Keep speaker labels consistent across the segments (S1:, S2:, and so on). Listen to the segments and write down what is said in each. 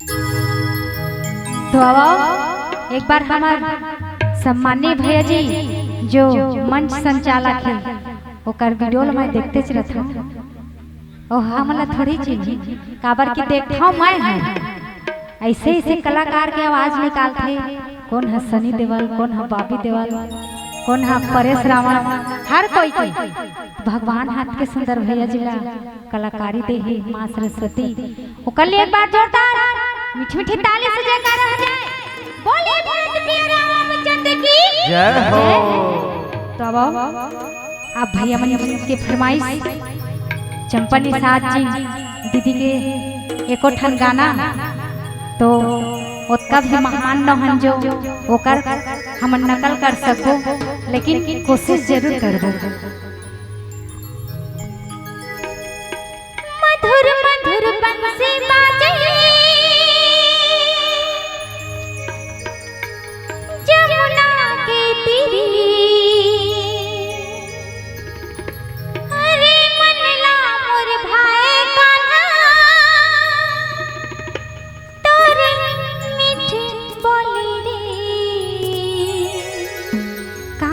S1: तो अब एक बार हमार सम्मानीय भैया जी जो मंच संचालक है ओकर वीडियो मैं देखते रहता और हमला थोड़ी चीज काबर की देखता मैं है ऐसे ऐसे कलाकार के आवाज निकालते कौन है सनी देओल, कौन है बॉबी देओल, कौन है परेश रावल, हर कोई भगवान हाथ के सुंदर भैया जिला कलाकारी दे है माँ सरस्वती ओकर लिए एक बार जोरदार मीठी मीठी ताली से जयकारा हो जाए। बोले भरत प्रिय रामचंद्र की
S2: जय हो।
S1: तो अब आप भैया मन के फरमाइश चंपा निषाद जी दीदी के एको ठन गाना तो उसका भी मेहमान नहन जो ओकर हम नकल कर सको लेकिन कोशिश जरूर करबो। मधुर मधुर बंसी बाजे जमुना के तीरी अरे मनला मोर भाई कान्हा तोरे मीठी बोली रे का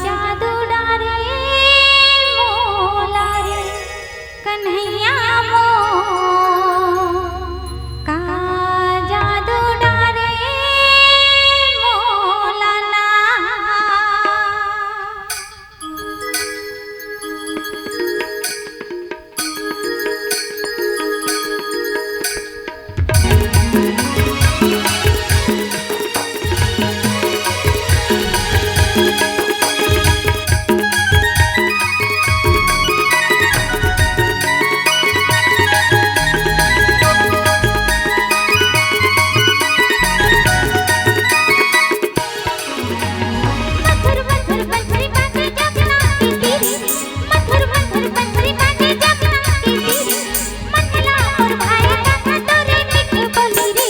S1: जादू डारे मोला रे कन्हैया मो का जादू डारे मोला ना। मधुर मधुर बंसी बाजे जमुना की तीरी मधुर मधुर बंसी बाजे जमुना की तीरी मनला मोर भाई कान्हा तोरे मीठी बोली रे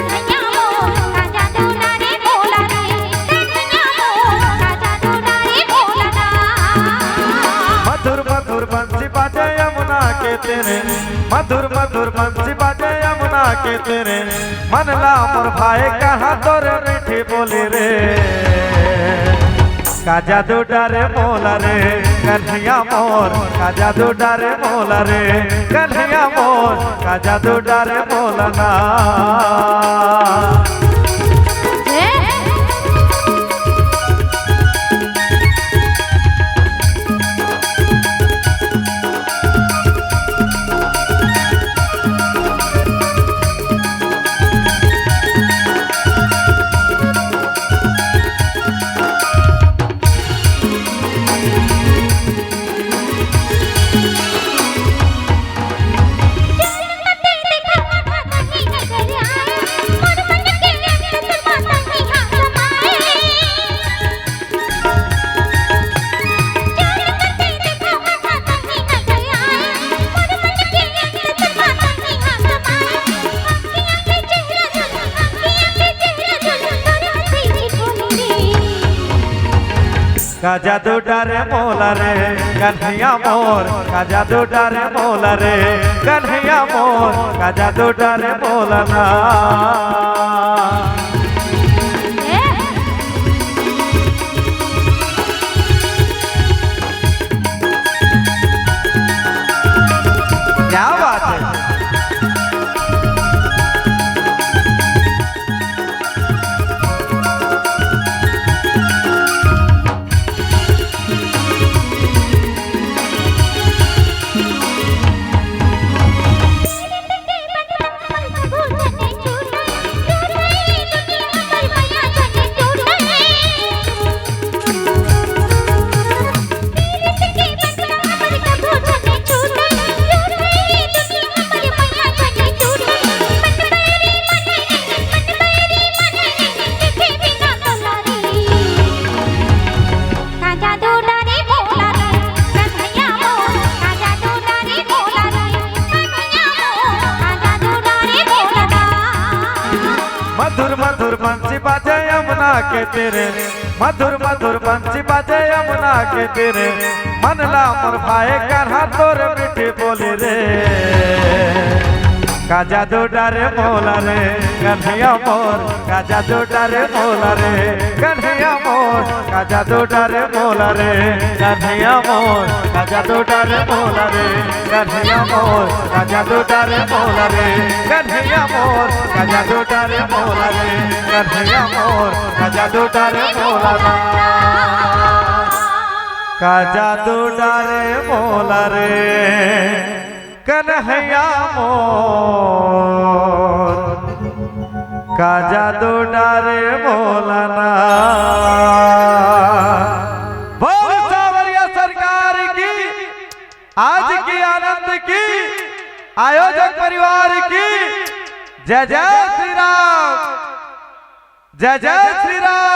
S1: का जादू डारे मोला रे कन्हैया मो का जादू डारे मोला रे कन्हैया मो का जादू डारे मोला ना।
S2: मधुर मधुर बंसी बाजे यमुना के तेरे, मधुर मधुर बंसी बाजे यमुना के तेरे, मन ला मोर भाई कहाँ तोरे मीठी बोली रे का जादू डारे मोला रे कन्हैया मोर का जादू डारे मोला रे कन्हैया मोर का जादू डारे मोला ना। का जादू डारे मोला रे कन्हैया मोर का जादू डारे मोला रे कन्हैया मोर का जादू डारे मोला ना। क्या बात है।
S1: भूलने झूठा
S2: बाजे यमुना के तेरे मधुर मधुर बंसी बाजे यमुना के तेरे मन ला मोर भाई कन्हा तोर मीठी बोली रे का जादू डारे मोला रे कन्हैया मोर का जादू डारे मोला रे कन्हैया मोर का जादू डारे मोला रे कन्हैया मोर का जादू डारे मोला रे कन्हैया मोर का जादू डारे मोला रे कन्हैया मोर का जादू डारे मोला रे कन्हैया मोर का जादू डारे मोला रे का जादू डारे मोला रे कन्हैया मोर का जादू डारे मोलाना। बोल सावरिया सरकार की, आज की आनंद की, आयोजक परिवार की जय जय श्री राम, जय जय श्री राम।